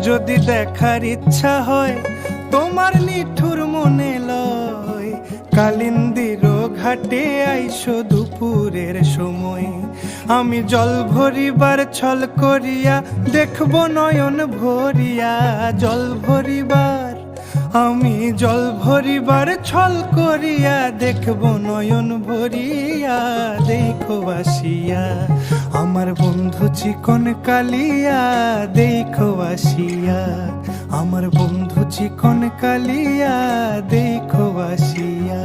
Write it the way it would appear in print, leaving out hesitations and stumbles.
যদি দেখার ইচ্ছা হয় তোমার নিঠুর মনে লয়, কালিন্দির ঘাটে আইসো দুপুরের সময়। আমি জল ভরিবার ছল করিয়া দেখব নয়ন ভরিয়া, জল ভরিবার আমি জল ভরিবার ছল করিয়া দেখব নয়ন ভরিয়া। দেখো আসিয়া আমার বন্ধু চিকন কালিয়া, দেখো আসিয়া আমার বন্ধু চিকন কালিয়া, দেখো আসিয়া।